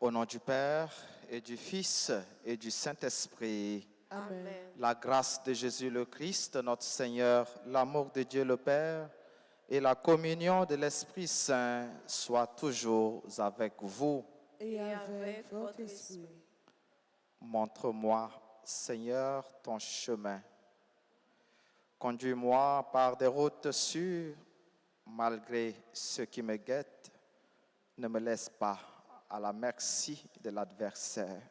Au nom du Père et du Fils et du Saint-Esprit, Amen. la grâce de Jésus le Christ, notre Seigneur, l'amour de Dieu le Père et la communion de l'Esprit Saint soient toujours avec vous. Et avec votre esprit. Montre-moi, Seigneur, ton chemin. Conduis-moi par des routes sûres, malgré ce qui me guette. Ne me laisse pas à la merci de l'adversaire.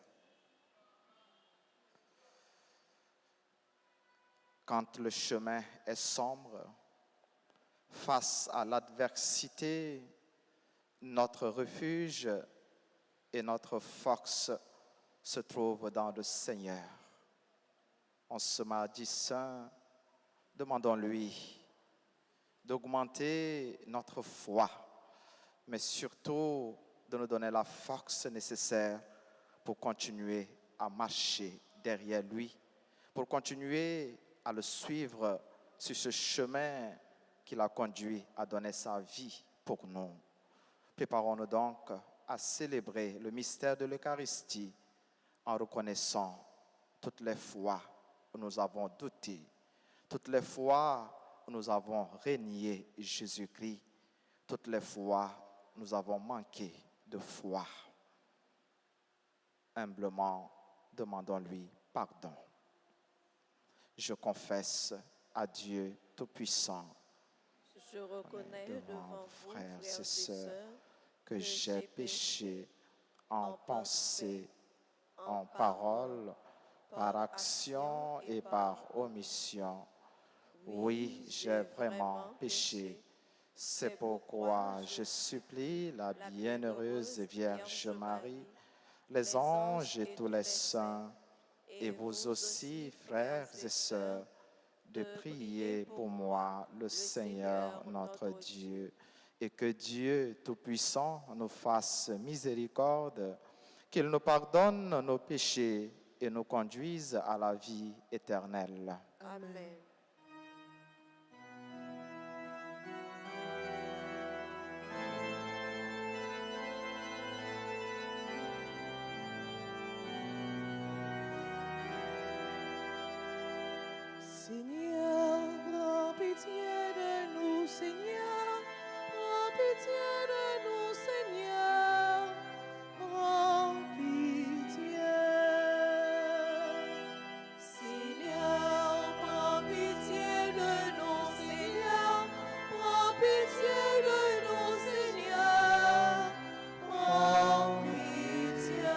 Quand le chemin est sombre, face à l'adversité, notre refuge et notre force se trouvent dans le Seigneur. En ce mardi saint, demandons-lui d'augmenter notre foi, mais surtout de nous donner la force nécessaire pour continuer à marcher derrière lui, pour continuer à le suivre sur ce chemin qu'il a conduit à donner sa vie pour nous. Préparons-nous donc à célébrer le mystère de l'Eucharistie en reconnaissant toutes les fois où nous avons douté, toutes les fois où nous avons renié Jésus-Christ, toutes les fois où nous avons manqué de foi. Humblement, demandons-lui pardon. Je confesse à Dieu Tout-Puissant, je reconnais devant vous, frères frères et et sœurs, sœurs, que j'ai péché en pensée, en parole, par action et par omission. Oui, j'ai vraiment péché. C'est pourquoi je supplie la bienheureuse Vierge Marie, les anges et tous les saints, et vous aussi, frères et sœurs, de prier pour moi, le Seigneur notre Dieu, et que Dieu Tout-Puissant nous fasse miséricorde, qu'il nous pardonne nos péchés et nous conduise à la vie éternelle. Amen. Seigneur, prends pitié de nous, Seigneur. Prends pitié de nous, Seigneur. Prends pitié. Seigneur, prends pitié de nous, Seigneur. Prends pitié de nous, Seigneur. Prends pitié.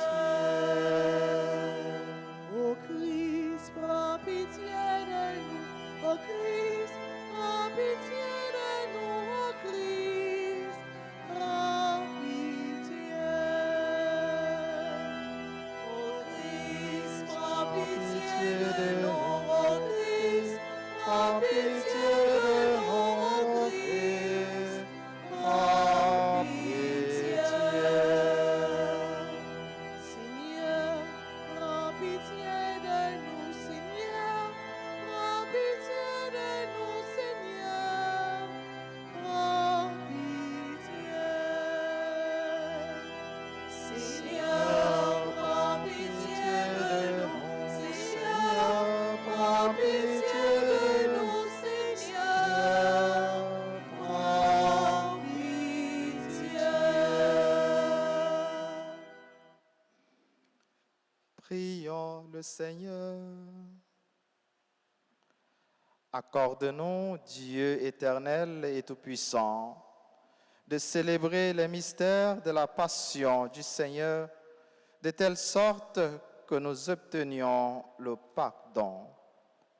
Ô Christ, prends pitié de nous. Ô Christ, prends pitié de nous. Ô Christ, prends pitié. Ô Christ, prends pitié de nous. Ô Christ, prends pitié de nous. Ô Christ, prends pitié. Seigneur, prends pitié de nous, Seigneur. Prends pitié de nous, Seigneur. Prends pitié. Seigneur, prends pitié de nous, Seigneur. Prends pitié de nous, Seigneur. Prends pitié. Prions le Seigneur. Accorde-nous, Dieu éternel et tout-puissant, de célébrer les mystères de la passion du Seigneur, de telle sorte que nous obtenions le pardon.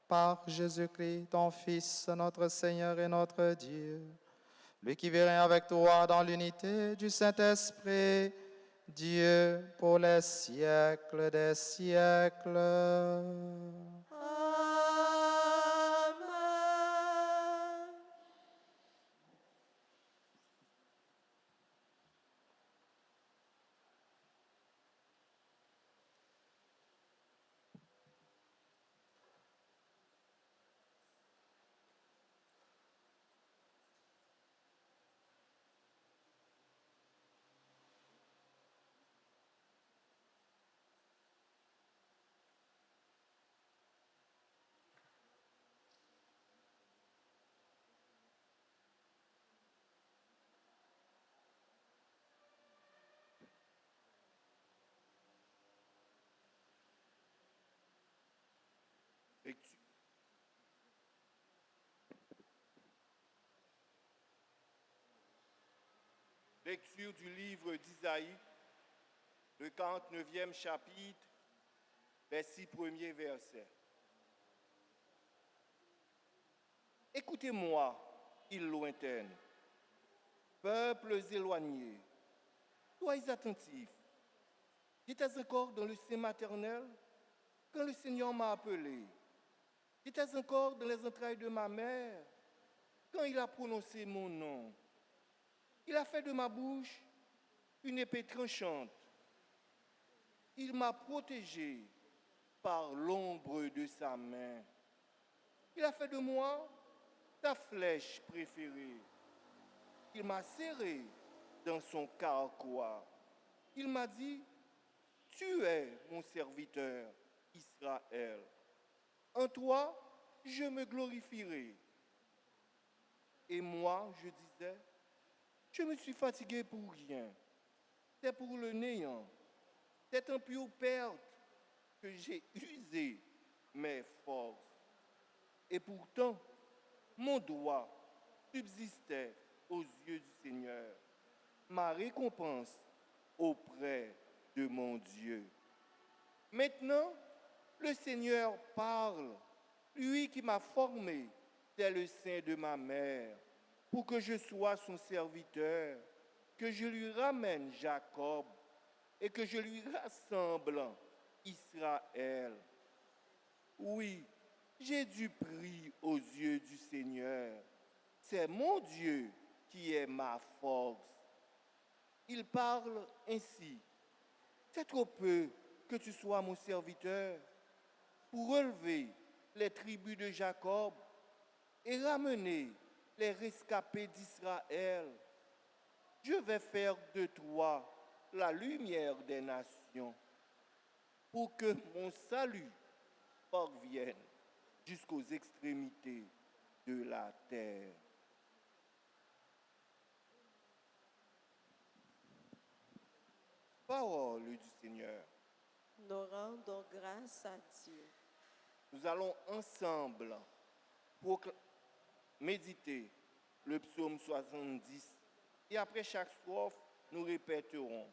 Par Jésus-Christ, ton Fils, notre Seigneur et notre Dieu, lui qui vit avec toi dans l'unité du Saint-Esprit, Dieu pour les siècles des siècles. Amen. Lecture du livre d'Isaïe, le 49e chapitre, les 6 premiers versets. Écoutez-moi, îles lointaines, peuples éloignés, soyez attentifs. J'étais encore dans le sein maternel quand le Seigneur m'a appelé. J'étais encore dans les entrailles de ma mère quand il a prononcé mon nom. Il a fait de ma bouche une épée tranchante. Il m'a protégé par l'ombre de sa main. Il a fait de moi sa flèche préférée. Il m'a serré dans son carquois. Il m'a dit, tu es mon serviteur, Israël. En toi, je me glorifierai. Et moi, je disais, je me suis fatigué pour rien. C'est pour le néant. C'est en pure perte que j'ai usé mes forces. Et pourtant, mon doigt subsistait aux yeux du Seigneur. Ma récompense auprès de mon Dieu. Maintenant, le Seigneur parle, lui qui m'a formé dès le sein de ma mère, pour que je sois son serviteur, que je lui ramène Jacob et que je lui rassemble Israël. Oui, j'ai du prix aux yeux du Seigneur. C'est mon Dieu qui est ma force. Il parle ainsi. C'est trop peu que tu sois mon serviteur pour relever les tribus de Jacob et ramener les rescapés d'Israël. Je vais faire de toi la lumière des nations pour que mon salut parvienne jusqu'aux extrémités de la terre. Parole du Seigneur. Nous rendons grâce à Dieu. Nous allons ensemble méditer le psaume 70 et après chaque strophe, nous répéterons.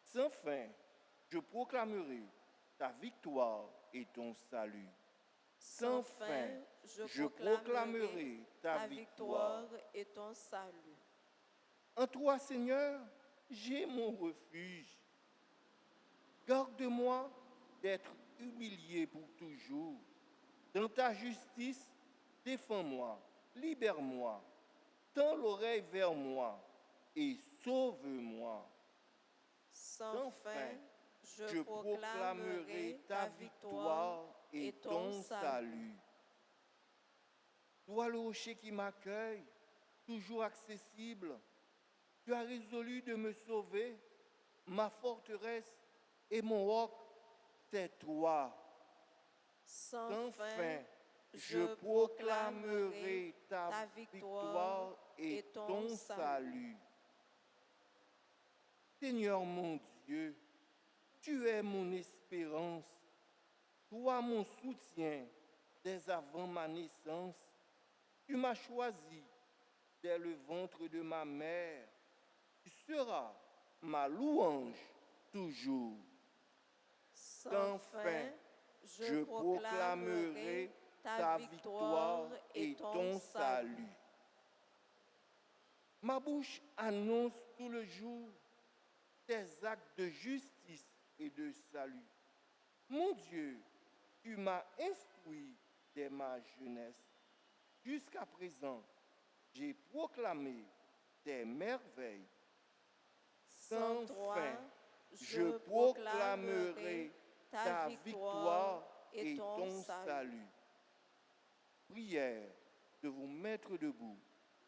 Sans fin, je proclamerai ta victoire et ton salut. Sans fin, je proclamerai ta victoire et ton salut. En toi, Seigneur, j'ai mon refuge. Garde-moi d'être humilié pour toujours. Dans ta justice, défends-moi, libère-moi. Tends l'oreille vers moi et sauve-moi. Sans fin, je proclamerai ta victoire et ton salut. Toi le rocher qui m'accueille, toujours accessible, tu as résolu de me sauver, ma forteresse et mon roc, c'est toi. Sans fin, je proclamerai ta victoire et ton salut. Seigneur mon Dieu, tu es mon espérance, toi mon soutien dès avant ma naissance. Tu m'as choisi dès le ventre de ma mère. Tu seras ma louange toujours. Sans fin, je proclamerai ta victoire et ton salut. Ma bouche annonce tout le jour tes actes de justice et de salut. Mon Dieu, tu m'as instruit dès ma jeunesse. Jusqu'à présent, j'ai proclamé tes merveilles. Sans fin, je proclamerai ta victoire et ton salut. Prière de vous mettre debout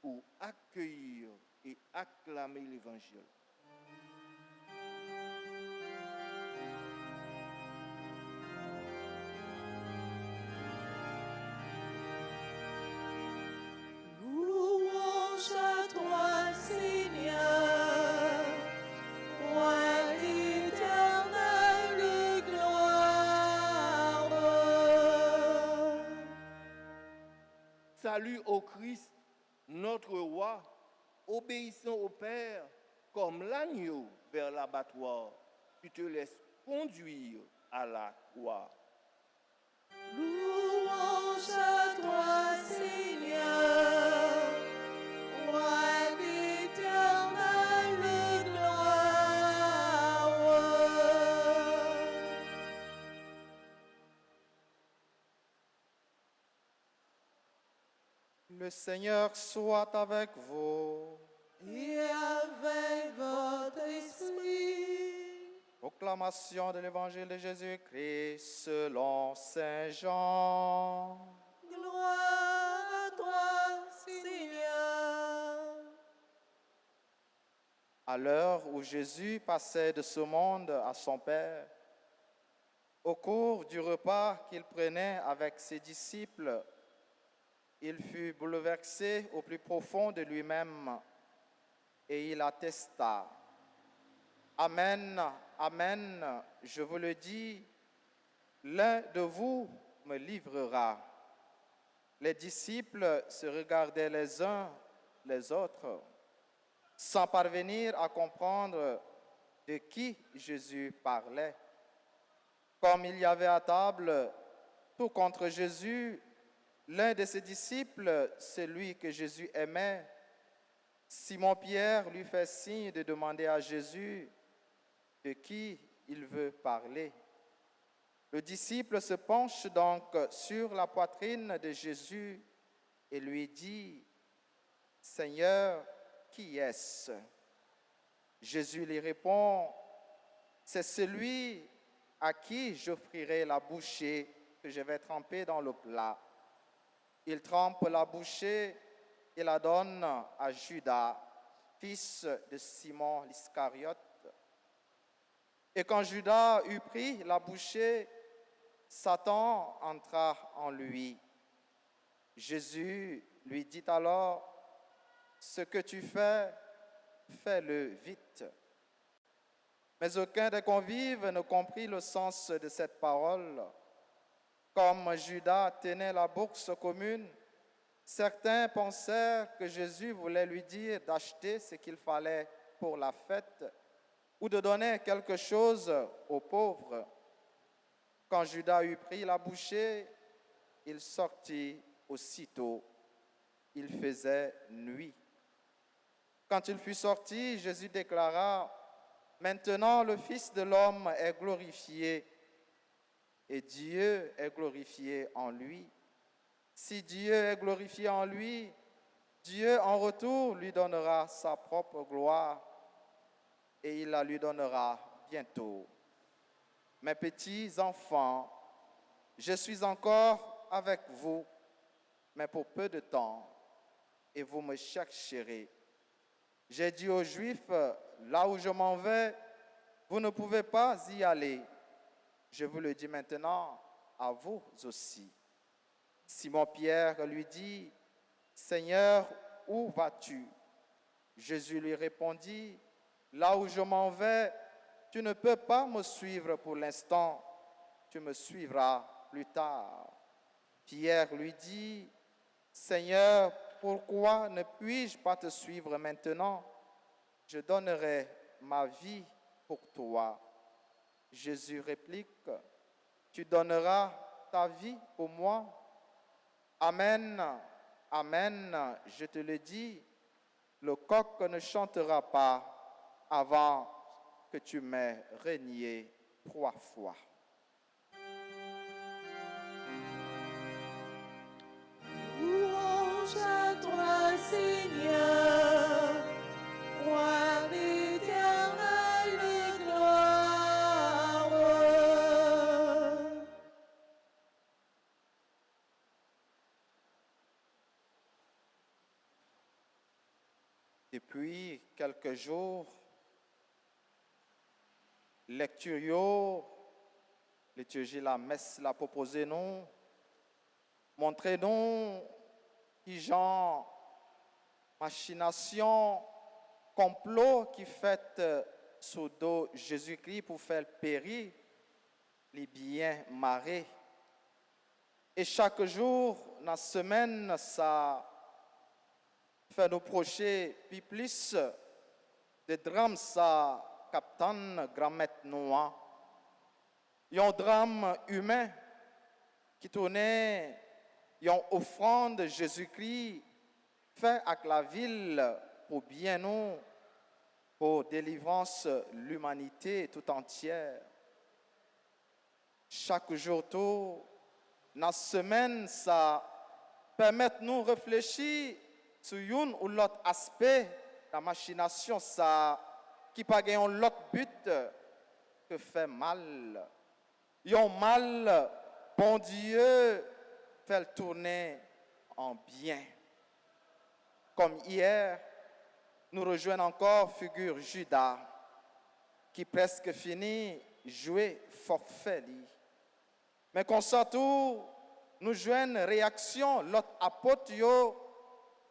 pour accueillir et acclamer l'Évangile. Louange à toi, Seigneur, roi éternel, gloire. Salut au Christ, notre roi, obéissant au Père comme l'agneau vers l'abattoir, tu te laisses conduire à la croix. Louange à toi, Seigneur, roi d'éternelle gloire. Le Seigneur soit avec vous. Et avec votre esprit, Proclamation de l'Évangile de Jésus-Christ selon Saint Jean. gloire à toi, Seigneur. À l'heure où Jésus passait de ce monde à son Père, au cours du repas qu'il prenait avec ses disciples, il fut bouleversé au plus profond de lui-même et il attesta: Amen, amen, je vous le dis, l'un de vous me livrera. Les disciples se regardaient les uns les autres, sans parvenir à comprendre de qui Jésus parlait. Comme il y avait à table, tout contre Jésus, l'un de ses disciples, celui que Jésus aimait, Simon-Pierre, lui fait signe de demander à Jésus de qui il veut parler. Le disciple se penche donc sur la poitrine de Jésus et lui dit: Seigneur, qui est-ce? Jésus lui répond: c'est celui à qui j'offrirai la bouchée que je vais tremper dans le plat. Il trempe la bouchée et la donne à Judas, fils de Simon l'Iscariote. Et quand Judas eut pris la bouchée, Satan entra en lui. Jésus lui dit alors: ce que tu fais, fais-le vite. Mais aucun des convives ne comprit le sens de cette parole. Comme Judas tenait la bourse commune, certains pensèrent que Jésus voulait lui dire d'acheter ce qu'il fallait pour la fête ou de donner quelque chose aux pauvres. Quand Judas eut pris la bouchée, il sortit aussitôt. Il faisait nuit. Quand il fut sorti, Jésus déclara: maintenant le Fils de l'homme est glorifié et Dieu est glorifié en lui. Si Dieu est glorifié en lui, Dieu en retour lui donnera sa propre gloire et il la lui donnera bientôt. Mes petits enfants, je suis encore avec vous, mais pour peu de temps, et vous me chercherez. J'ai dit aux Juifs: là où je m'en vais, vous ne pouvez pas y aller. Je vous le dis maintenant à vous aussi. Simon-Pierre lui dit: Seigneur, où vas-tu? Jésus lui répondit: là où je m'en vais, tu ne peux pas me suivre pour l'instant, tu me suivras plus tard. Pierre lui dit: Seigneur, pourquoi ne puis-je pas te suivre maintenant? Je donnerai ma vie pour toi. Jésus réplique: tu donneras ta vie pour moi? Amen, amen, je te le dis, le coq ne chantera pas avant que tu m'aies renié 3 fois. Louange à toi, Seigneur, roi d'éternelle gloire. Depuis quelques jours, lecturio, liturgie la messe la proposé nous, montrer nous qui genre machination, complot qui fait sous dos Jésus-Christ pour faire périr les biens marés. Et chaque jour, dans la semaine, ça fait nous procher puis plus de drame ça captain grand-mère noir. Un drame humain qui tournait une offrande de Jésus-Christ fait avec la ville pour bien nous, pour délivrance l'humanité tout entière. Chaque jour, tout, dans la semaine, ça permet de nous réfléchir sur un ou l'autre aspect de la machination, ça, qui n'a pas l'autre but que fait mal. Un mal, bon Dieu, fait le tourner en bien. Comme hier, nous rejoignons encore figure Judas, qui presque finit jouer forfait. Mais qu'on tout, nous joignons réaction, l'autre apôtre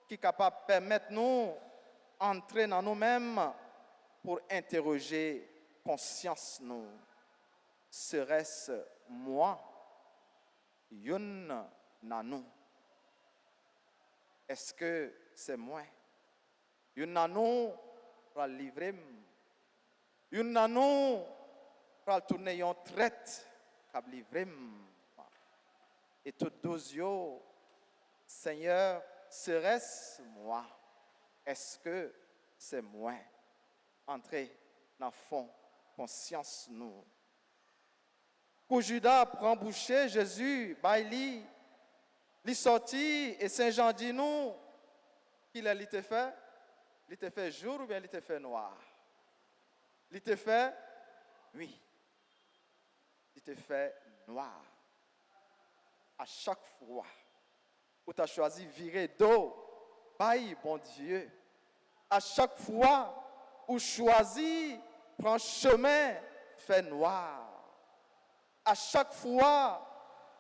qui est capable de permettre nous entrer dans nous-mêmes pour interroger conscience nous. Serait-ce moi, yun nanou? Est-ce que c'est moi? Yun nanou pour livrer, yun nanou pour tourner yon traite pour livrer. Et tout deux Seigneur, serait-ce moi? Est-ce que c'est moi? Entrez dans le fond, conscience nous. Quand Judas prend boucher Jésus, baili, il sorti et Saint Jean dit nous, qu'il a été fait? Il était fait jour ou bien il était fait noir? Il était fait, oui. Il était fait noir. À chaque fois où tu as choisi virer d'eau, bye, bon Dieu. À chaque fois où choisi prend chemin, fait noir. À chaque fois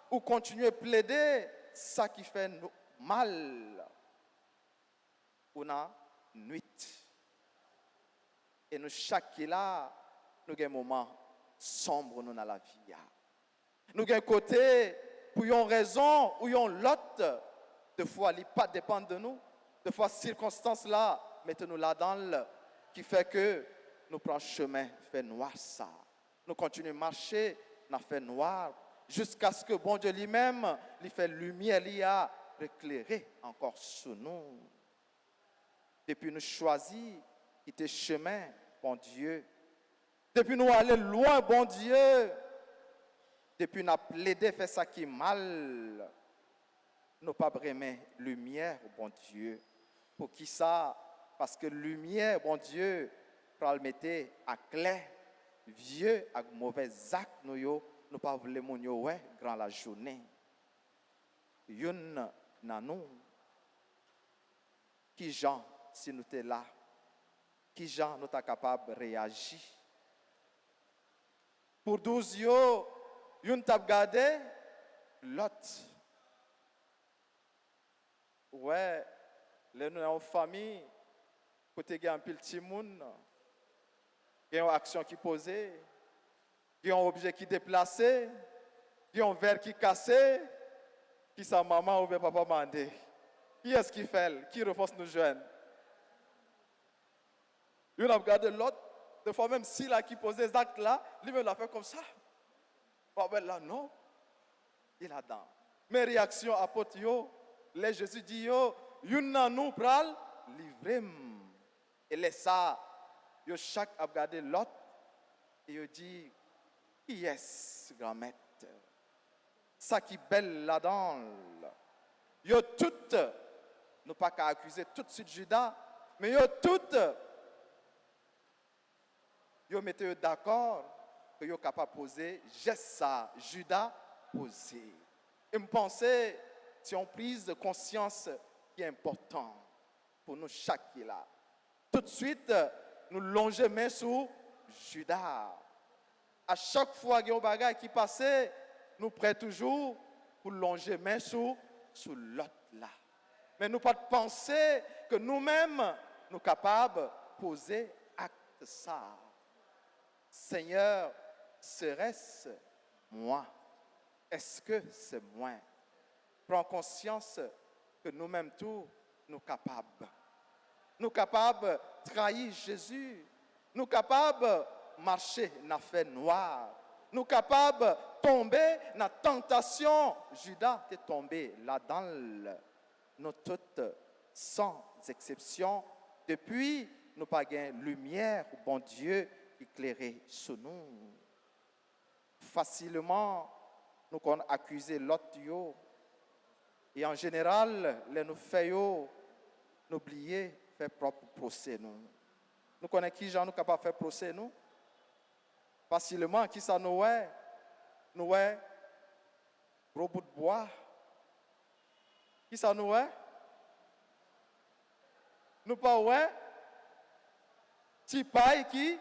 où continue à plaider, ça qui fait mal. On a nuit. Et nous, chaque là, nous avons un moment sombre dans la vie. Nous avons un côté, pour une raison ou une l'autre, de fois, il pas dépend de nous. De fois, circonstances là, mettez-nous là-dedans, qui fait que nous prenons chemin, fait noir ça. Nous continuons à marcher, nous fait noir, jusqu'à ce que bon Dieu lui-même, lui fait lumière, lui a éclairé encore sur nous. Depuis nous choisir, quitter chemin, bon Dieu. Depuis nous aller loin, bon Dieu. Depuis nous plaider, faire ça qui est mal. Nous pas vraiment lumière, bon Dieu. Pour qui ça? Parce que lumière, bon Dieu, pour le mettre à clair, vieux, avec mauvais actes, nous pas voulons ouais, grand la journée. Yon nanou. Qui Jean, si nous sommes là, qui Jean nous sommes capables de réagir. Pour 12 yo, yon t'a gardé l'autre. Ouais, les nous en famille, côté il y a un petit monde, il y a une action qui posée, il y a un objet qui déplacé, il y a un verre qui cassé, qui sa maman ou bien papa mandé. Qui est-ce qui fait? Qui renforce nous jeunes? Il a regardé l'autre, des fois même si là qui posait des actes là, lui-même l'a fait comme ça. Bon ben là non, il a dans. Mes réactions apôtres yo, les Jésus dit yo, yon nan nous pral livrer. Et laisse ça, yo chaque a regardé l'autre et yo dit, qui est grand-mère? Ça qui belle là-dedans. Yo toutes, nous pas qu'à accuser tout de suite Judas, mais yo toutes, yo mettez d'accord que yo capable poser geste ça, Judas poser. Et me penser c'est une prise de conscience qui est importante pour nous chaque là. Tout de suite, nous longer main sur Judas. À chaque fois qu'il y a un bagage qui passait, nous prêts toujours pour longer main sur l'autre là. Mais nous pas de penser que nous-mêmes nous capables de poser acte ça. Seigneur, serait-ce moi? Est-ce que c'est moi? Prends conscience que nous-mêmes tous, nous capables. Nous capables de trahir Jésus. Nous capables de marcher dans la fait noire. Nous capables de tomber dans la tentation. Judas est tombé là-dedans. Nous toutes, sans exception, depuis, nous pas gain lumière, bon Dieu, éclairé sur nous. Facilement, nous qu'on accuser l'autre. Et en général, les nous faisons n'oublier faire propre procès nous. Nous connaissons qui gens nous capable de faire procès nous. Facilement, qui ça nous est? Nous est gros bout de bois. Qui ça nous est? Nous pas ouais. Petit paille qui,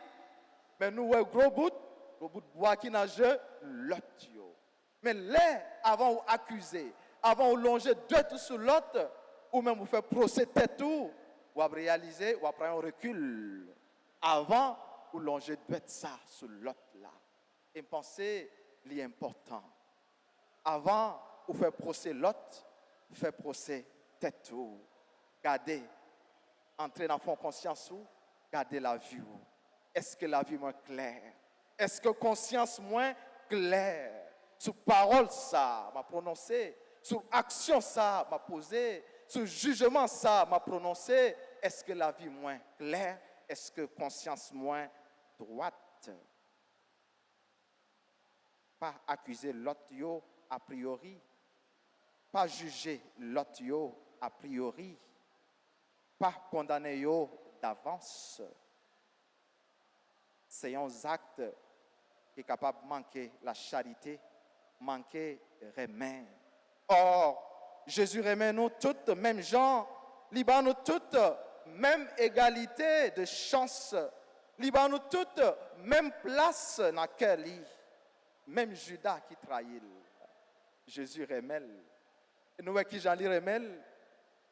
mais nous est gros bout de bois qui nage l'autre. Mais là, avant d'accuser, avant de longer deux tout sur l'autre, ou même vous faire procès tête tout, ou réaliser, ou après un recul, avant de longer deux ça sur l'autre là. Et penser l'important. Avant de faire procès l'autre, faire procès tête tout. Gardez, entrer dans fond conscience ou, gardez la vue. Est-ce que la vie moins claire? Est-ce que conscience moins claire? Sur parole ça m'a prononcé, sur action ça m'a posé, sur jugement ça m'a prononcé. Est-ce que la vie moins claire? Est-ce que conscience moins droite? Pas accuser l'autre yo a priori, pas juger l'autre yo a priori, pas condamner yo d'avance. C'est un acte qui est capable de manquer la charité, manquer remède. Or, Jésus remet nous toutes, même gens, liban nous toutes, même égalité de chance, liban nous toutes, même place dans laquelle même Judas qui trahit. Jésus remet. Et nous, qui j'en remet?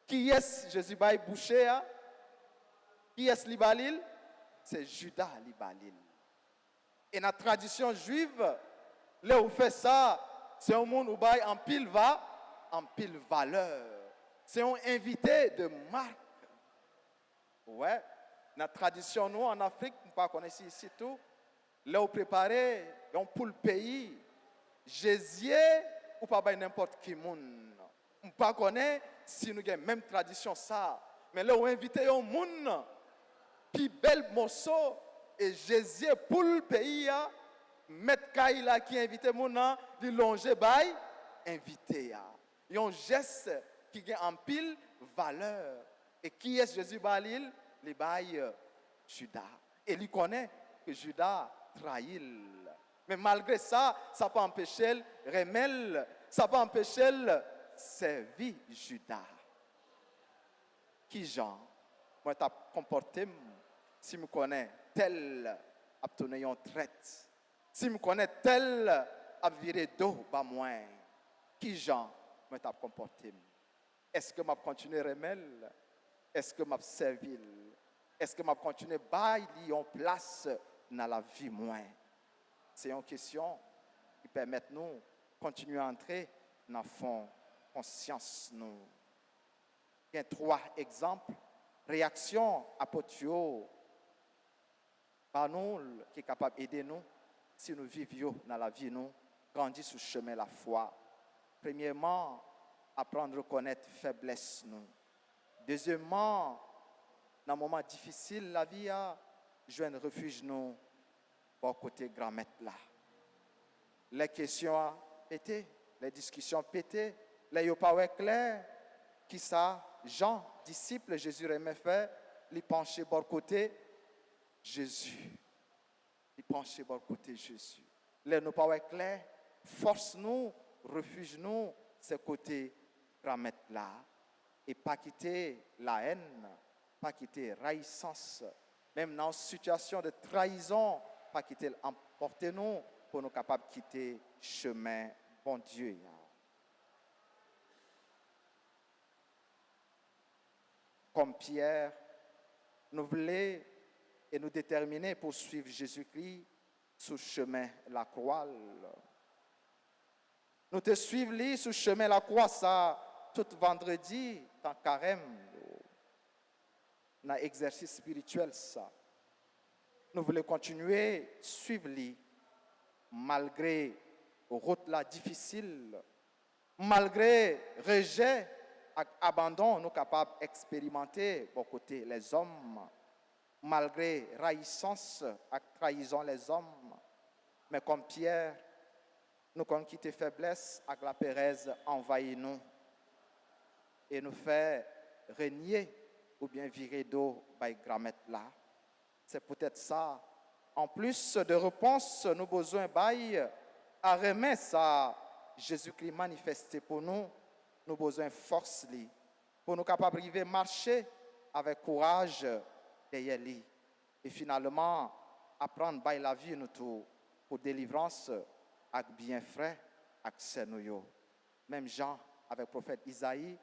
Qui est Jésus bail boucher? Qui est Libalil? C'est Judas Libalil. Et dans la tradition juive, là où fait ça, c'est un monde où bail en pile valeur. C'est un invité de marque. Ouais, dans la tradition nous en Afrique, nous pas connaissons ici tout. Là où préparer un pour le pays, Jésus ou pas bail n'importe qui monde. On pas connaît si nous avons même tradition ça, mais là où inviter un monde, puis bel morceau et Jésus pour le pays mettre Kaila qui invite mon nom, lui longer bail invité a. Un geste qui a en pile valeur. Et qui est Jésus Balil? Les bail Judas. Et lui connaît que Judas trahit. Mais malgré ça, ça peut empêcher remel, ça peut empêcher servir Judas. Qui Jean? Moi t'as comporté si me connais tel a donné une traite. Si me connais tel a viré dos bas moi. Qui Jean moi t'as comporté? Est-ce que m'a continué remel? Est-ce que m'a servi? Est-ce que m'a continué bailler en place dans la vie moins? C'est une question qui permet nous continuer à entrer dans le fond conscience nous. Il y a 3 exemples. Réaction à potio par nous qui est capable d'aider nous si nous vivions dans la vie nous grandir sur le chemin de la foi. Premièrement, apprendre à reconnaître faiblesse nous. Deuxièmement, dans un moment difficile la vie a joindre refuge nous au côté grand maître là. Les questions a pété, les discussions pété, les yo pas clair qui ça Jean, disciple, Jésus remet fait, il penché bord côté Jésus. Il penché bord côté Jésus. Les nous pas clair, force nous, refuge nous, ce côté ramètre là. Et pas quitter la haine, pas quitter raïssance, même dans une situation de trahison, pas quitter emporter nous pour nous capables de quitter chemin bon Dieu. Comme Pierre, nous voulons et nous déterminer pour suivre Jésus-Christ sur le chemin de la croix. Nous te suivons sur le chemin de la croix, ça, tout vendredi, dans carême. Nous dans l'exercice spirituel ça. Nous voulons continuer à suivre lui malgré route là difficile, malgré rejet et abandon, nous sommes capables d'expérimenter aux côtés les hommes, malgré raïssance et trahison les hommes. Mais comme Pierre, nous avons quitté faiblesse et la pérèse envahit nous et nous fait régner ou bien virer d'eau par gramette là. C'est peut-être ça. En plus de réponse, nous avons besoin à remettre ça. Jésus-Christ manifesté pour nous. Nous avons besoin de force pour nous capables de marcher avec courage derrière lui. Et finalement, apprendre par la vie nous tout pour délivrance avec bienfait, avec nous. Même Jean avec le prophète Isaïe,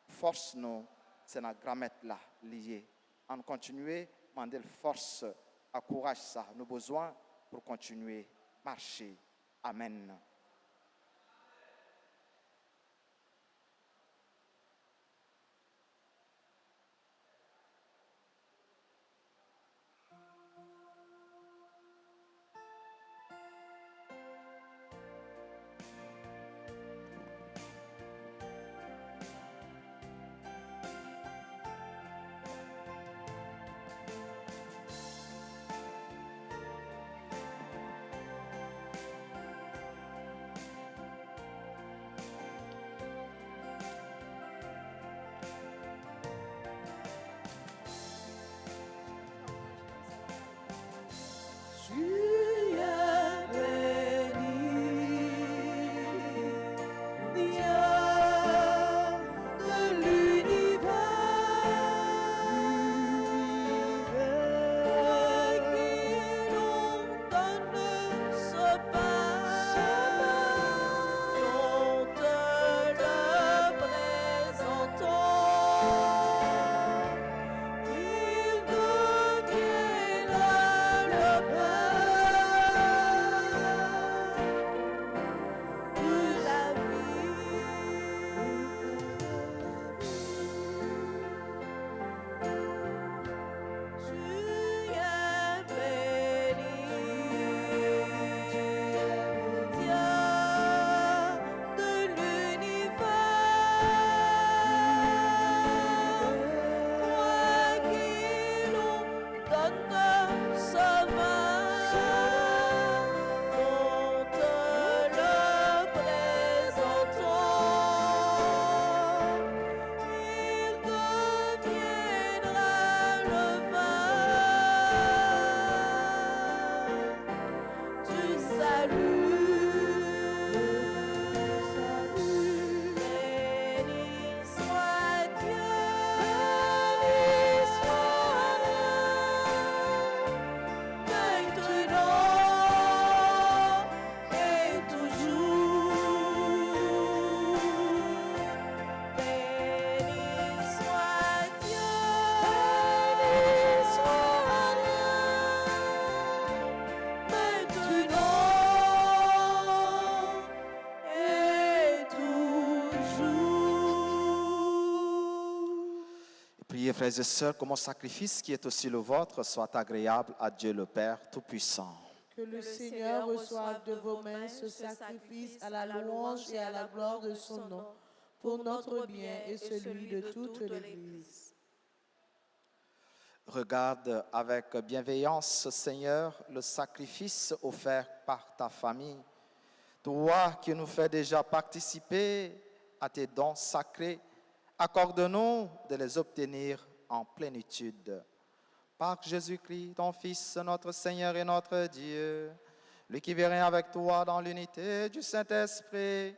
force nous, c'est notre grammaire là liée. On continue, demander force, à courage ça. Nous avons besoin pour continuer à marcher. Amen. Priez, frères et sœurs, que mon sacrifice, qui est aussi le vôtre, soit agréable à Dieu le Père Tout-Puissant. Que le Seigneur reçoive de vos mains ce sacrifice à la louange et à la gloire de son nom, pour notre bien et celui de toute l'Église. Regarde avec bienveillance, Seigneur, le sacrifice offert par ta famille. Toi qui nous fais déjà participer à tes dons sacrés, accorde-nous de les obtenir en plénitude. Par Jésus-Christ, ton Fils, notre Seigneur et notre Dieu, lui qui vient avec toi dans l'unité du Saint-Esprit,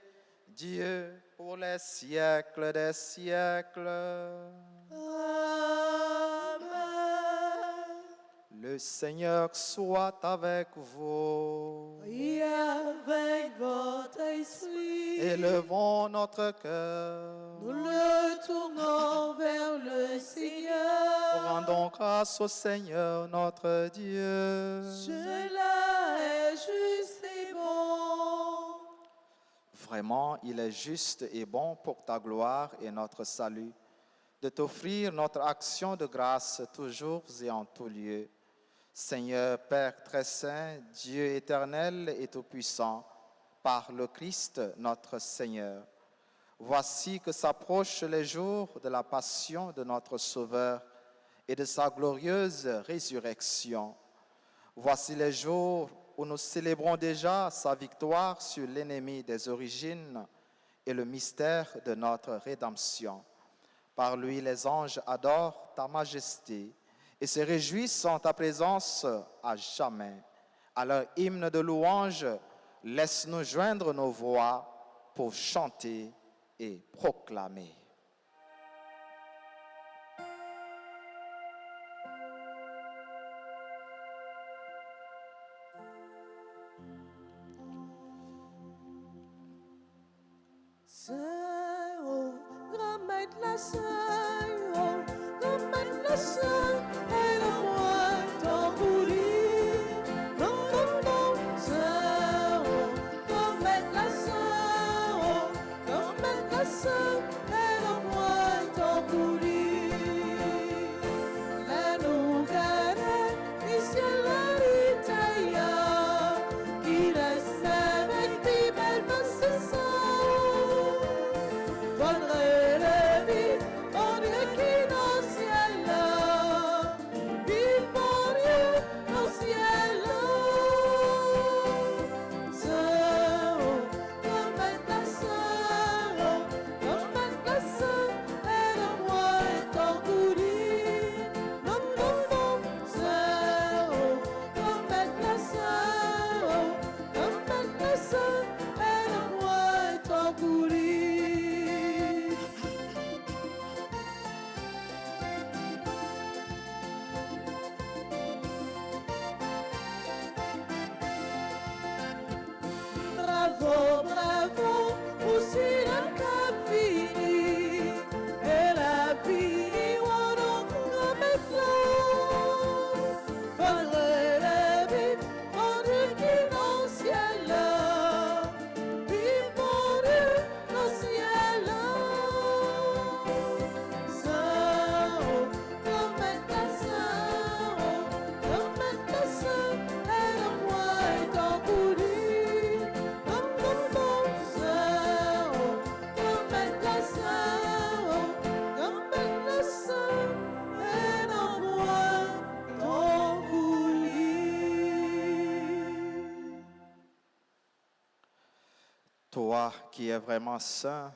Dieu pour les siècles des siècles. Amen. Le Seigneur soit avec vous. Et avec votre esprit, Élevons notre cœur. nous le tournons vers le Seigneur. Rendons grâce au Seigneur notre Dieu. Cela est juste et bon. Vraiment, il est juste et bon pour ta gloire et notre salut, de t'offrir notre action de grâce toujours et en tout lieu. Seigneur Père très saint, Dieu éternel et tout-puissant, par le Christ notre Seigneur. Voici que s'approchent les jours de la passion de notre Sauveur et de sa glorieuse résurrection. Voici les jours où nous célébrons déjà sa victoire sur l'ennemi des origines et le mystère de notre rédemption. Par lui, les anges adorent ta majesté et se réjouissent en ta présence à jamais. À leur hymne de louange, laisse-nous joindre nos voix pour chanter et proclamer. Saint, oh, grand maître la Saint, oh, grand maître la Saint, aide-moi t'emboulir. Non, non, non, Saint, oh, grand maître la Saint, oh, grand maître la Saint, aide-moi t'emboulir. La nougade, ici la ritaille, qui reste avec tes belles mains, Faudrait le vivre, mon Dieu qui dans le ciel là, vive mon Dieu dans le ciel là. Saint, oh, comme est ta Saint, oh, comme est ta Saint, aide-moi et t'embourir. Non, non, non, Saint, oh, comme est ta Saint, oh, comme est ta Saint, aide-moi et t'embourir. Bravo, bravo, aussi la capini, et la fini, on en maintenant. Faudrait la vivre, mon Dieu qui dans le ciel là, vive mon Dieu dans le ciel là. Saint, oh, comme est ta Saint, oh, comme est ta Saint, aide-moi et t'embourir. Non, non, non, Saint, oh, comme est ta Saint, oh, comme est ta Saint, aide-moi t'embourir. Toi qui es vraiment saint,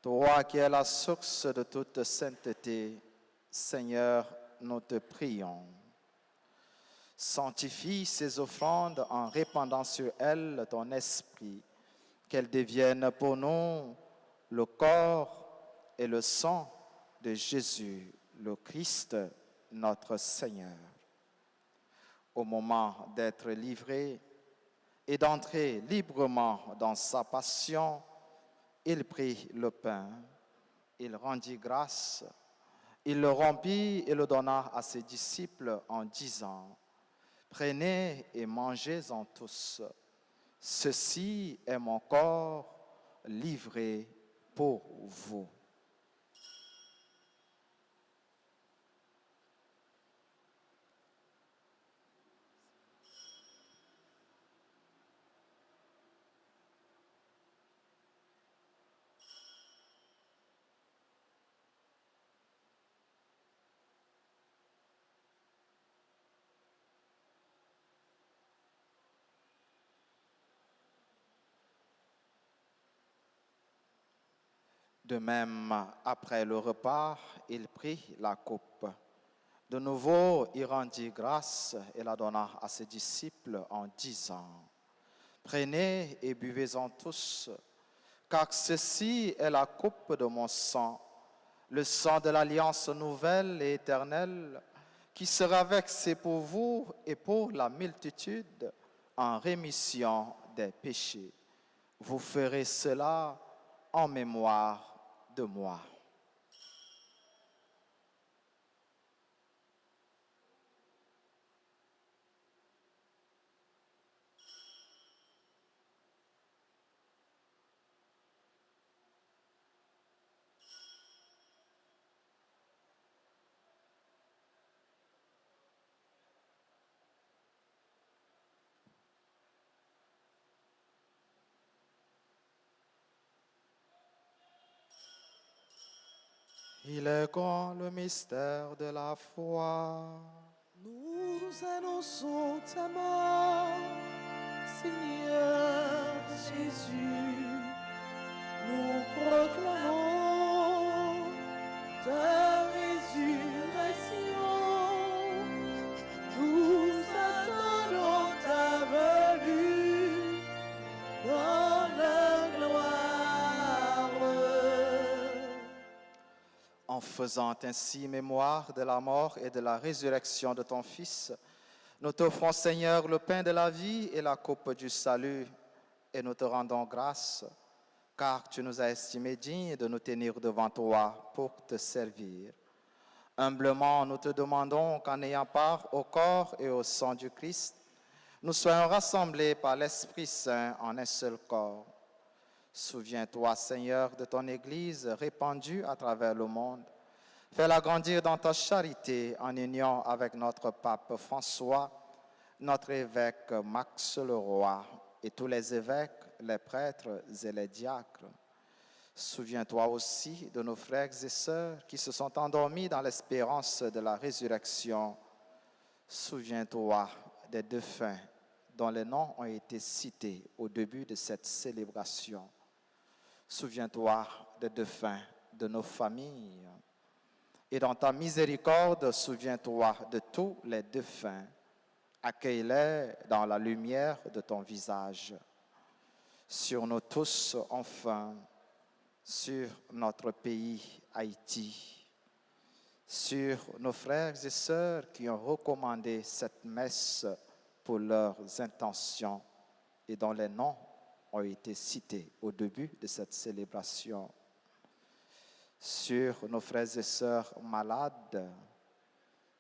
toi qui es la source de toute sainteté, Seigneur, nous te prions. Sanctifie ces offrandes en répandant sur elles ton esprit, qu'elles deviennent pour nous le corps et le sang de Jésus, le Christ, notre Seigneur. Au moment d'être livré et d'entrer librement dans sa passion, il prit le pain, il rendit grâce, il le rompit et le donna à ses disciples en disant, « Prenez et mangez-en tous. Ceci est mon corps livré pour vous. » De même, après le repas, il prit la coupe. De nouveau, il rendit grâce et la donna à ses disciples en disant, « Prenez et buvez-en tous, car ceci est la coupe de mon sang, le sang de l'alliance nouvelle et éternelle, qui sera versé pour vous et pour la multitude en rémission des péchés. Vous ferez cela en mémoire de moi. » Il est grand le mystère de la foi. Nous annonçons ta mort, Seigneur Jésus. Nous proclamons ta résurrection. Nous attendons ta venue dans la gloire. En faisant ainsi mémoire de la mort et de la résurrection de ton Fils, nous t'offrons, Seigneur, le pain de la vie et la coupe du salut, et nous te rendons grâce, car tu nous as estimés dignes de nous tenir devant toi pour te servir. Humblement, nous te demandons qu'en ayant part au corps et au sang du Christ, nous soyons rassemblés par l'Esprit Saint en un seul corps. Souviens-toi, Seigneur, de ton Église répandue à travers le monde. Fais-la grandir dans ta charité en union avec notre pape François, notre évêque Max Leroy et tous les évêques, les prêtres et les diacres. Souviens-toi aussi de nos frères et sœurs qui se sont endormis dans l'espérance de la résurrection. Souviens-toi des défunts dont les noms ont été cités au début de cette célébration. Souviens-toi des défunts de nos familles. Et dans ta miséricorde, souviens-toi de tous les défunts. Accueille-les dans la lumière de ton visage. Sur nous tous, enfin, sur notre pays, Haïti, sur nos frères et sœurs qui ont recommandé cette messe pour leurs intentions et dont les noms ont été cités au début de cette célébration, sur nos frères et sœurs malades,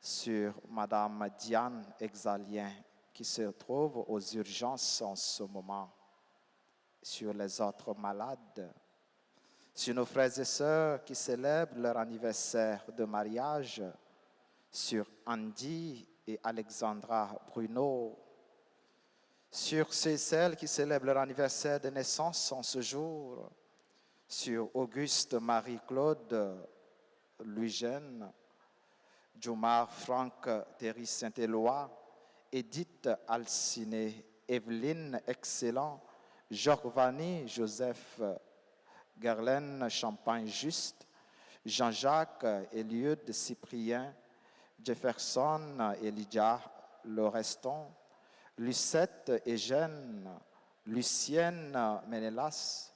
sur Madame Diane Exalien qui se trouve aux urgences en ce moment, sur les autres malades, sur nos frères et sœurs qui célèbrent leur anniversaire de mariage, sur Andy et Alexandra Bruno, sur ceux et celles qui célèbrent leur anniversaire de naissance en ce jour, sur Auguste Marie-Claude Louis-Jeanne, Jumar Franck Thierry Saint-Éloi, Edith Alciné, Evelyne Excellent, Jorvani Joseph Gerlaine Champagne-Juste, Jean-Jacques Eliud Cyprien, Jefferson Elijah Loreston, Lucette Eugène, Lucienne Ménélas,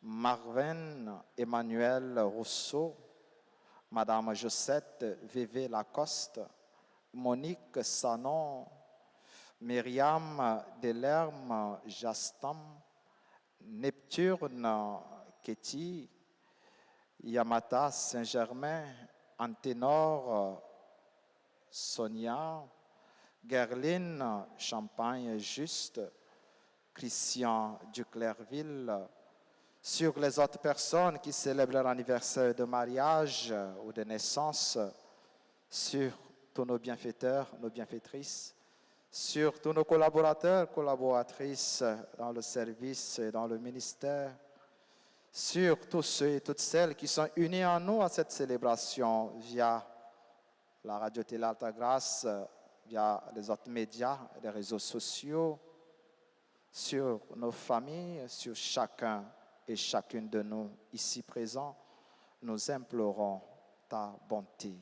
Marvin Emmanuel Rousseau, Madame Josette Vévé Lacoste, Monique Sanon, Myriam Delerme Jastam, Neptune Ketty, Yamata Saint-Germain, Anténor Sonia, Gerline Champagne-Juste, Christian Duclerville, sur les autres personnes qui célèbrent leur anniversaire de mariage ou de naissance, sur tous nos bienfaiteurs, nos bienfaitrices, sur tous nos collaborateurs, collaboratrices dans le service et dans le ministère, sur tous ceux et toutes celles qui sont unis en nous à cette célébration via la radio-télé Alta Grâce, via les autres médias, les réseaux sociaux, sur nos familles, sur chacun et chacune de nous ici présents, nous implorons ta bonté.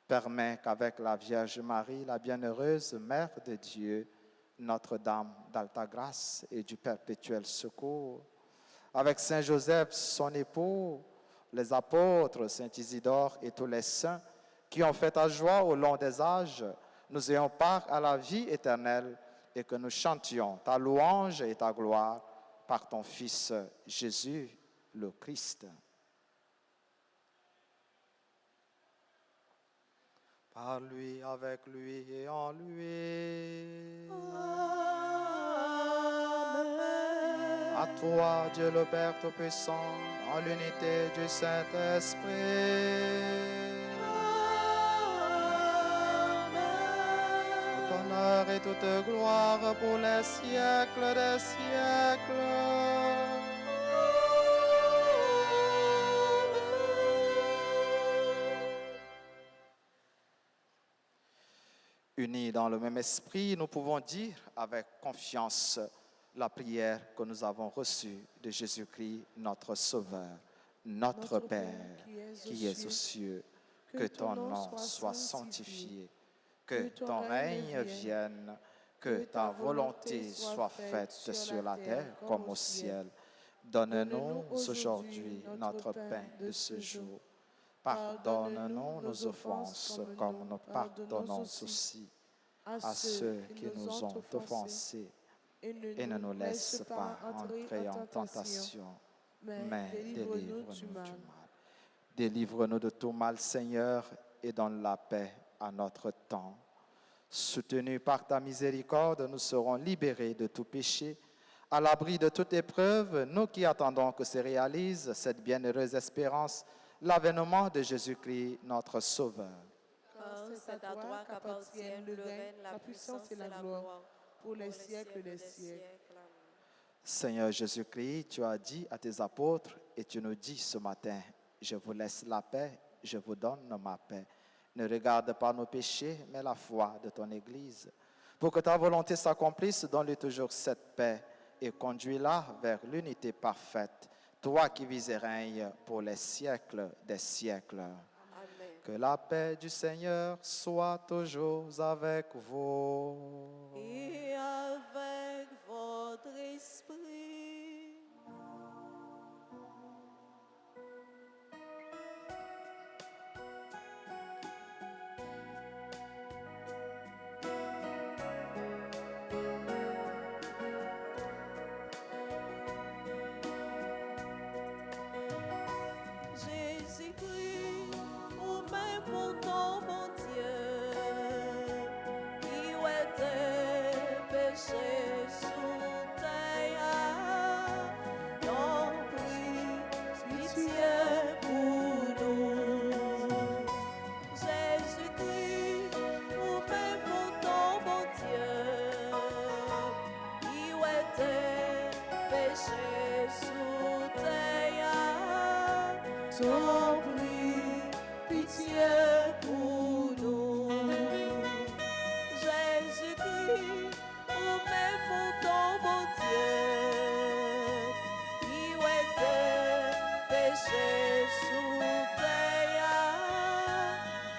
Permets qu'avec la Vierge Marie, la bienheureuse Mère de Dieu, Notre-Dame d'Alta Grâce et du Perpétuel Secours, avec Saint Joseph, son époux, les apôtres, Saint Isidore et tous les saints qui ont fait ta joie au long des âges, nous ayons part à la vie éternelle et que nous chantions ta louange et ta gloire par ton Fils Jésus, le Christ. Par lui, avec lui et en lui. Amen. À toi, Dieu le Père Tout-Puissant, en l'unité du Saint-Esprit. Tout honneur et toute gloire pour les siècles des siècles. Unis dans le même esprit, nous pouvons dire avec confiance la prière que nous avons reçue de Jésus-Christ, notre Sauveur, notre Père, qui es aux cieux. Que ton nom soit sanctifié, que ton règne vienne, que ta volonté soit faite sur la terre comme au ciel. Donne-nous aujourd'hui notre pain de ce jour. Pardonne-nous nos offenses comme nous pardonnons aussi à ceux qui nous ont offensés. Et ne nous laisse pas entrer en tentation, mais délivre-nous du mal. Délivre-nous de tout mal, Seigneur, et donne la paix à notre temps. Soutenus par ta miséricorde, nous serons libérés de tout péché, à l'abri de toute épreuve, nous qui attendons que se réalise cette bienheureuse espérance, l'avènement de Jésus-Christ, notre Sauveur. Car c'est à toi qu'appartiennent le règne, la puissance et la gloire pour les siècles des siècles. Seigneur Jésus-Christ, tu as dit à tes apôtres et tu nous dis ce matin, je vous laisse la paix, je vous donne ma paix. Ne regarde pas nos péchés, mais la foi de ton Église. Pour que ta volonté s'accomplisse, donne-lui toujours cette paix et conduis-la vers l'unité parfaite, toi qui vis et règnes pour les siècles des siècles. Amen. Que la paix du Seigneur soit toujours avec vous. Et avec votre esprit. Jésus-Christ, au même pour ton bon Dieu, qui était péché sous terre, non pitié pour nous. Jésus-Christ, au même pour ton bon Dieu, qui était péché sous terre, ton pitié pour nous. Jésus-Christ, au même pour ton bon Dieu, qui était péché sous terre,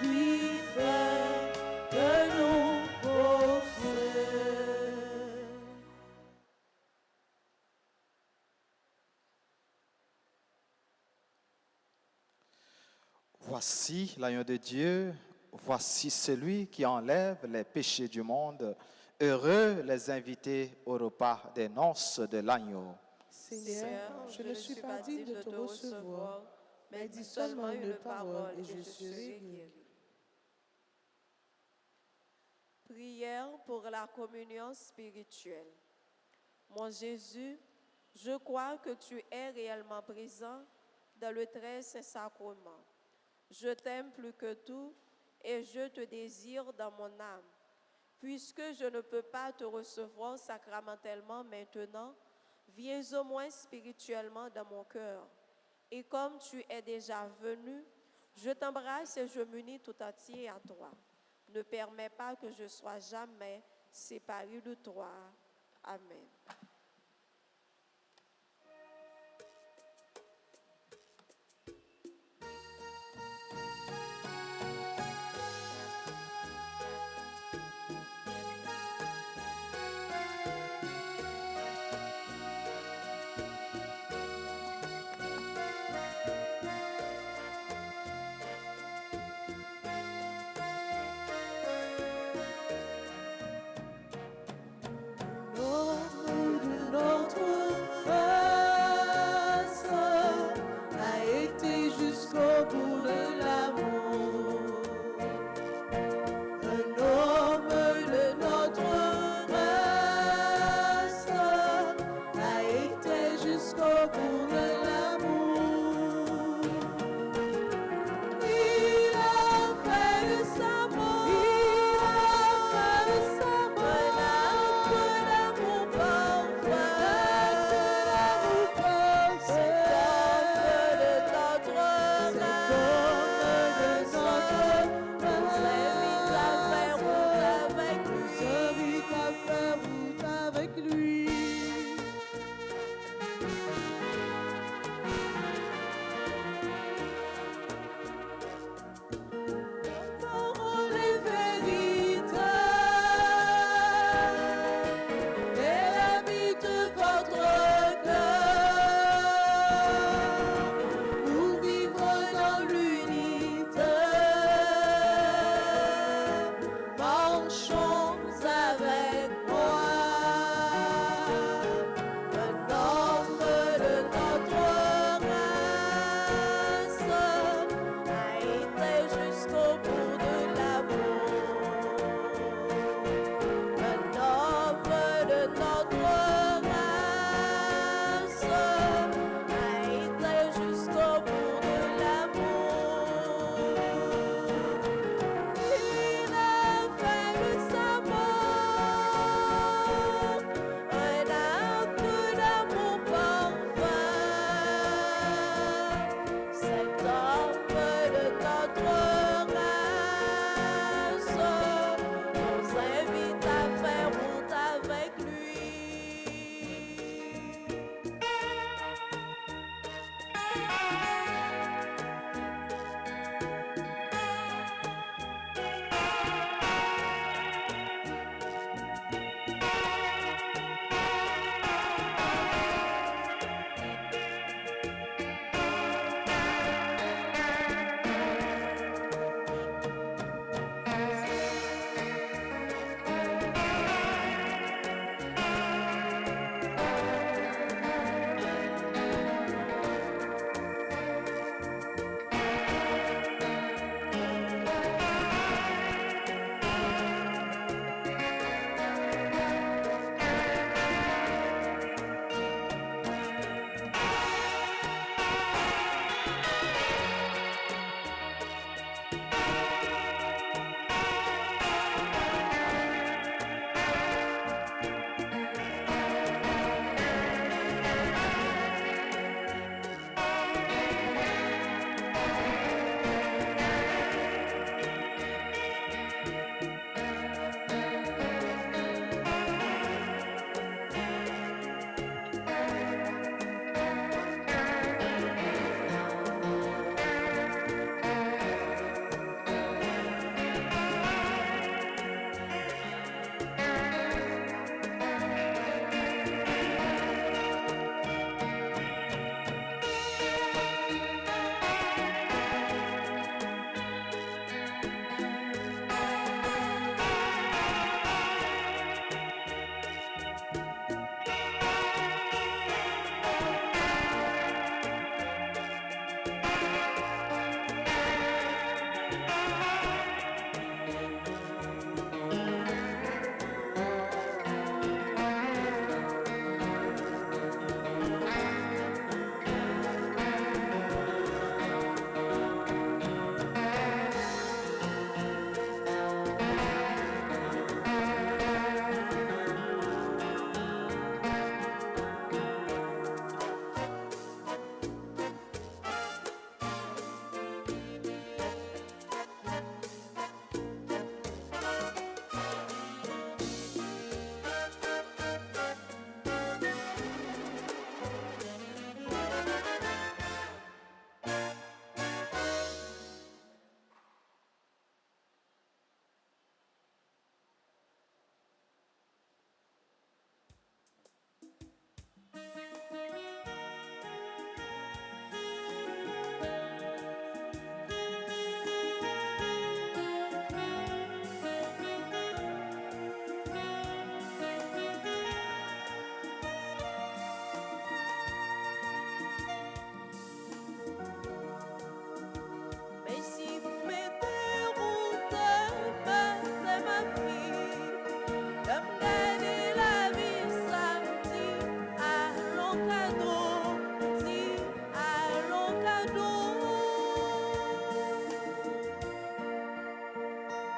lui fait que nous posséder. Voici l'agneau de Dieu, voici celui qui enlève les péchés du monde. Heureux les invités au repas des noces de l'agneau. Seigneur, je ne suis pas digne de te recevoir, mais dis seulement une parole et je serai guéri. Prière pour la communion spirituelle. Mon Jésus, je crois que tu es réellement présent dans le très saint sacrement. Je t'aime plus que tout et je te désire dans mon âme. Puisque je ne peux pas te recevoir sacramentellement maintenant, viens au moins spirituellement dans mon cœur. Et comme tu es déjà venu, je t'embrasse et je m'unis tout entier à toi. Ne permets pas que je sois jamais séparé de toi. Amen. Lord,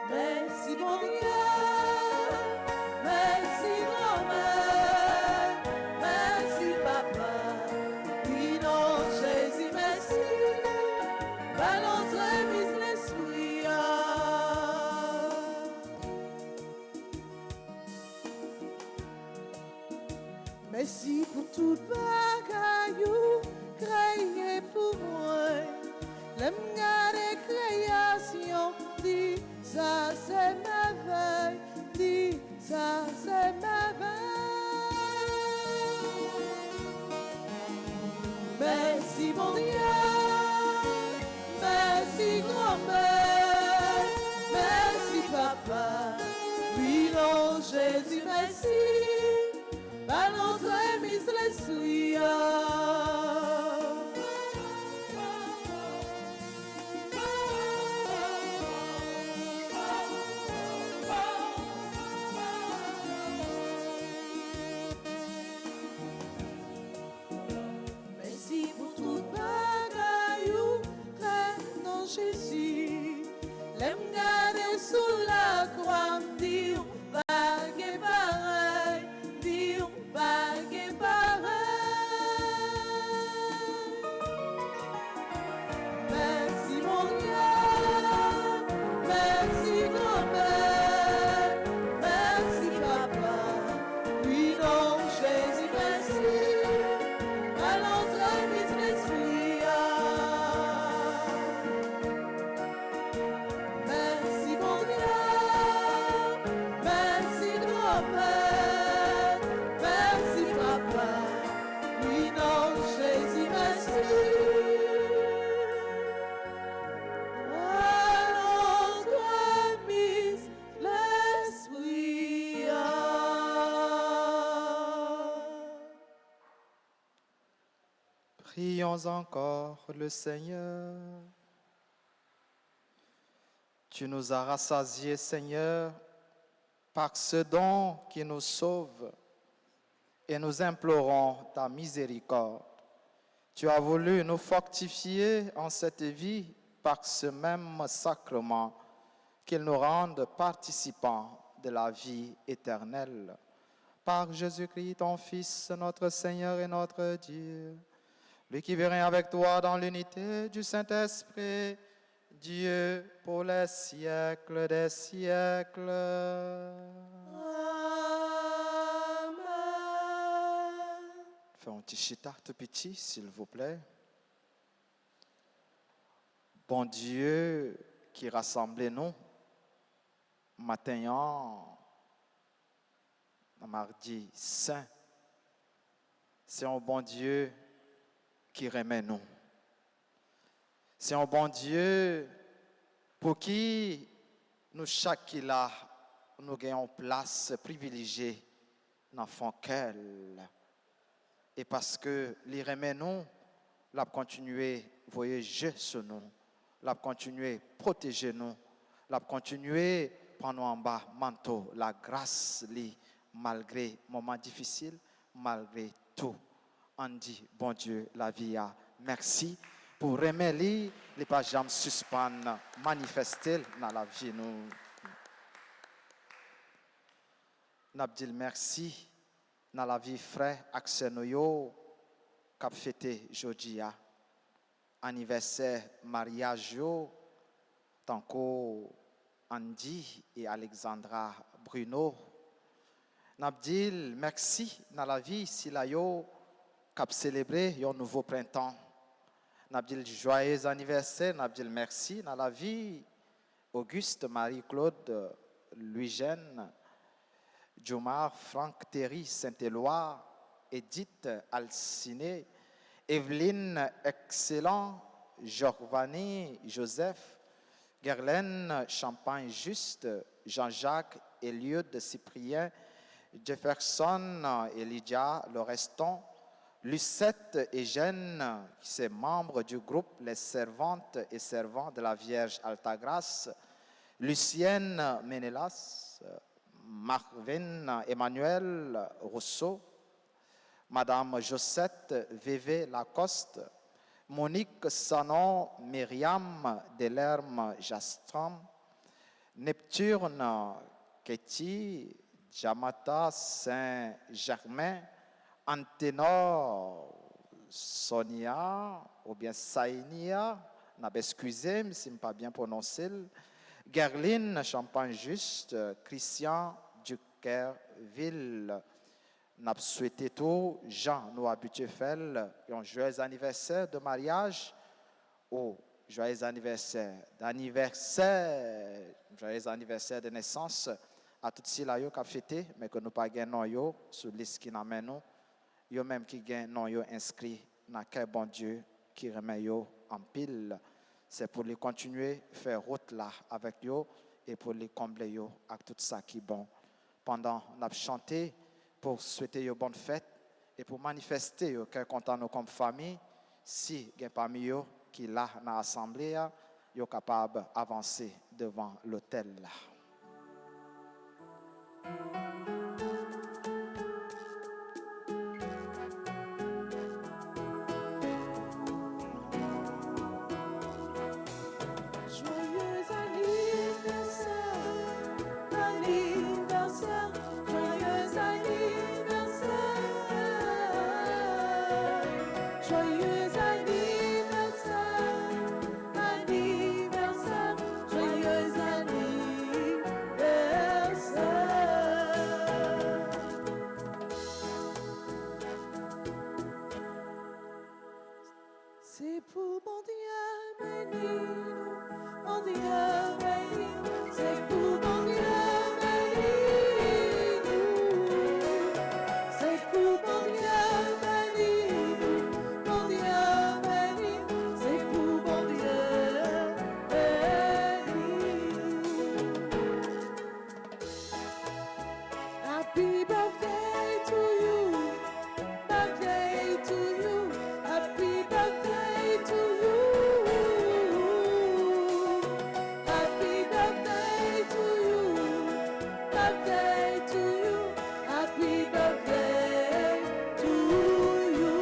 Merci mon Dieu, merci grand-mère, merci papa, oui non Jésus merci, balance remise l'esprit. Merci pour toute bagaille créé pour moi, l'aime garder création, dit ça c'est merveille, dit ça c'est merveille. Merci mon Dieu, merci grand-mère, merci papa, oui non Jésus merci, balance remise l'esprit. Merci pour tout bagaille, frère non Jésus, l'aime garder sous la croix, dire bague pareil, dire bague pareil. Merci mon Dieu, merci grand-mère, merci papa, oui non Jésus merci, balance remise l'esprit. Merci mon Dieu, merci grand-père, merci papa, oui non Jésus merci. Balance remise l'esprit. Prions encore le Seigneur. Tu nous as rassasiés, Seigneur, par ce don qui nous sauve, et nous implorons ta miséricorde. Tu as voulu nous fortifier en cette vie par ce même sacrement, qu'il nous rende participants de la vie éternelle. Par Jésus-Christ, ton Fils, notre Seigneur et notre Dieu, lui qui vient avec toi dans l'unité du Saint-Esprit, Dieu pour les siècles des siècles. Amen. Fais un petit chita tout petit, s'il vous plaît. Bon Dieu qui rassemble nous, matin, mardi saint, c'est un bon Dieu qui remet nous. C'est un bon Dieu pour qui nous, chaque là, nous gagnons place privilégiée dans son cœur. Et parce que les remet nous, l'a continuer voyager sur nous, l'a continuer protéger nous, l'a continuer prendre en bas manteau, la grâce li malgré moments difficiles, malgré tout. On dit bon Dieu la vie a merci pour remettre les pas jamais suspendre manifester dans la vie nous. N'a dit merci dans la vie frère Axenoyo cap fêté jodia anniversaire mariage yo tanko Andy et Alexandra Bruno. N'a dit merci dans la vie si la yo cap célébrer un nouveau printemps. N'a dit joyeux anniversaire, n'a dit merci dans la vie Auguste, Marie-Claude, Louis-Jeanne, Jomar, Franck, Thierry, Saint-Éloi, Edith, Alciné, Evelyne, Excellent, Giovanni, Joseph, Gerlaine, Champagne Juste, Jean-Jacques, Eliud, Cyprien, Jefferson, Elydia, Loreston, Lucette et Jeanne, qui sont membres du groupe Les Servantes et Servants de la Vierge Altagrace, Lucienne Ménélas, Marvin Emmanuel Rousseau, Madame Josette Vévé Lacoste, Monique Sanon Myriam Delerme Jastram, Neptune, Ketty, Jamata, Saint-Germain, Anténor, Sonia, ou bien Sainia, n'a excusé si je ne pas bien prononcé. Gerline, Champagne Juste, Christian, Duquerville, n'a souhaité tout, Jean, Noah Butefel, un joyeux anniversaire de mariage, joyeux anniversaire de naissance à tous ceux qui ont fêté, mais que nous pas gagnons sur la liste qui nous amène nous. Yo même qui gagne non yo inscrit dans quel bon Dieu qui remet yo en pile. C'est pour les continuer faire route là avec yo et pour les combler yo avec tout ça qui est bon. Pendant n'a chanté pour souhaiter yo bonne fête et pour manifester yo qu'est content nous comme famille, si gen parmi yo qui là dans l'assemblée yo capable avancer devant l'autel là. C'est pour mon Dieu béni, mon Dieu béni, c'est pour mon Dieu béni, c'est pour mon Dieu béni, mon Dieu béni, c'est pour mon Dieu béni. Happy birthday to you, birthday to you, happy birthday to you. Happy birthday to you. Birthday to you. Happy birthday to you.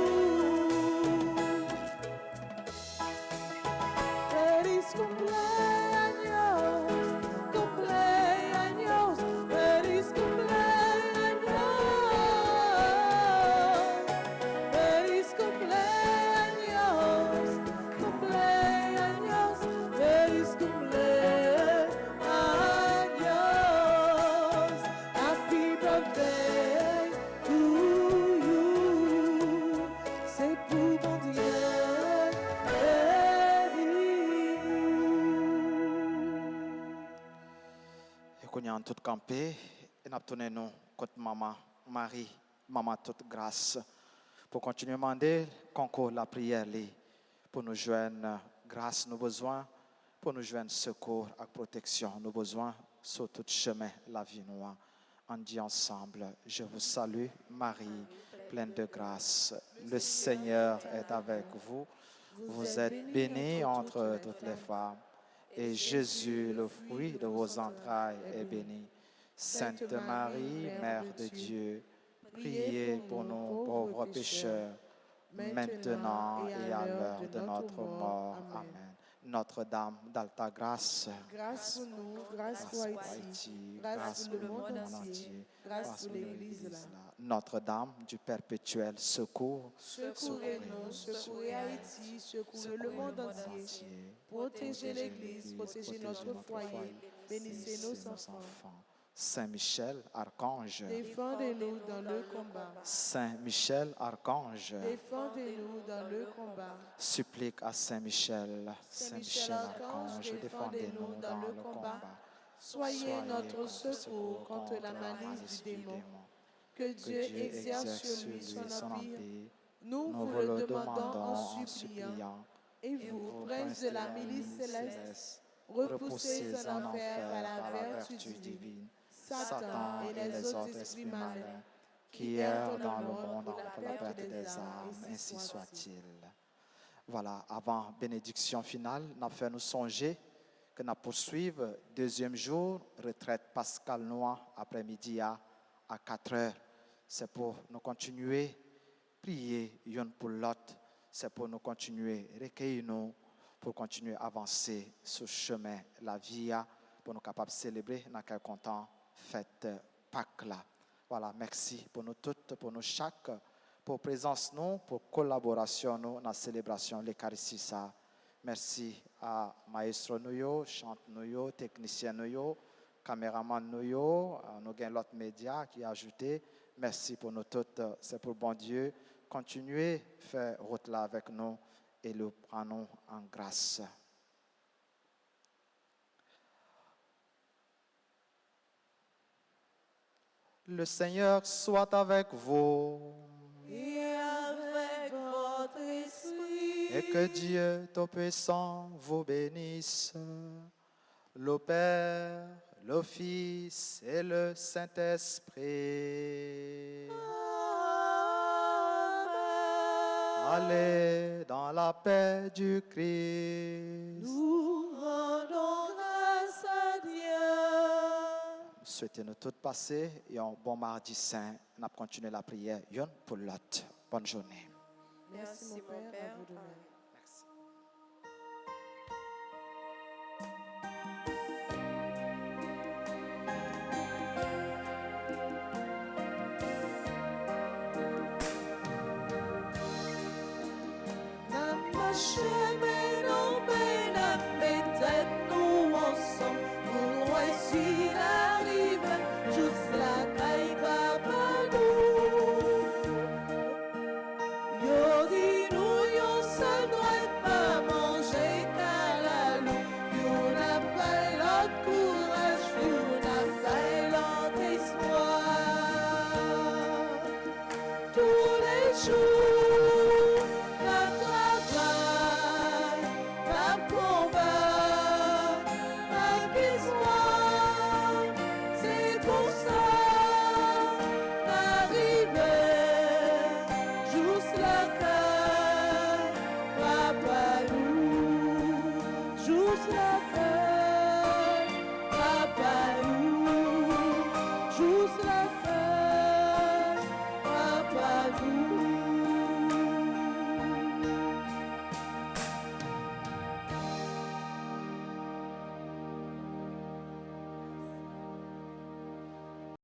Feliz cumpleaños, cumpleaños, feliz cumpleaños. Feliz cumpleaños, cumpleaños, feliz cumpleaños. Happy birthday to you. C'est pour mon Dieu béni. Et qu'on y a en tout campé, et nous tourné nous contre maman, Marie, maman toute grâce, pour continuer à demander concours la prière li, pour nous joindre grâce nos besoins, pour nous joindre secours et protection nos besoins sur tout chemin la vie noire. On dit ensemble, je vous salue Marie, pleine de grâce, le Seigneur est avec vous. Vous êtes bénie entre toutes les femmes, et Jésus, le fruit de vos entrailles, est béni. Sainte Marie, Mère de Dieu, priez pour nous pauvres pécheurs, maintenant et à l'heure de notre mort. Amen. Notre-Dame d'Alta Grâce, Grâce pour nous, grâce pour Haïti, grâce pour le monde entier, grâce pour l'Église là. Notre-Dame du perpétuel secours, Secourez-nous, secourez Haïti, secourez le monde entier. Protégez l'Église, protégez notre foyer, bénissez nos enfants. Saint Michel, Archange, Défendez-nous dans le combat. Saint Michel, Archange, Défendez-nous dans le combat. supplique à Saint Michel, Saint Michel, Archange, défendez-nous dans le combat. Soyez notre secours contre la malice du démon. Que Dieu exerce sur lui son empire. Nous vous le demandons en suppliant. Et vous, prince de la milice céleste, repoussez en enfer par la vertu divine Satan et les autres esprits malins qui errent dans le monde pour la perte des âmes, ainsi soit-il. Voilà, avant bénédiction finale, nous fait nous songer que nous poursuivons deuxième jour, retraite pascale noire, après-midi à 4 heures. C'est pour nous continuer, prier l'un pour l'autre, c'est pour nous continuer, recueillir nous, pour continuer à avancer sur le chemin, la vie, pour nous capables de célébrer dans quel content fête Pâques là. Voilà, merci pour nous toutes, pour nous chaque, pour présence nous, pour collaboration nous dans la célébration de l'Eucharistie ça. Merci à maestro nous, chante nous, technicien nous, caméraman nous avons l'autre média qui a ajouté. Merci pour nous toutes, c'est pour bon Dieu. Continuez à faire route là avec nous et le prenons en grâce. Le Seigneur soit avec vous Et avec votre esprit. et que Dieu Tout-Puissant vous bénisse, le Père, le Fils et le Saint-Esprit. Amen. Allez dans la paix du Christ. Nous rendons grâce à Dieu. Souhaitez-nous tous passer et un bon mardi saint. On a continué la prière une pour l'autre. Bonne journée. Merci mon Père, à vous de même. Merci. Chemin non la peut-être nous ensemble pour loin si la rive juste la caille papa nous yo dit nous yo seul doit pas manger calalou yo n'a pas l'autre courage yo n'a pas l'autre espoir tous les jours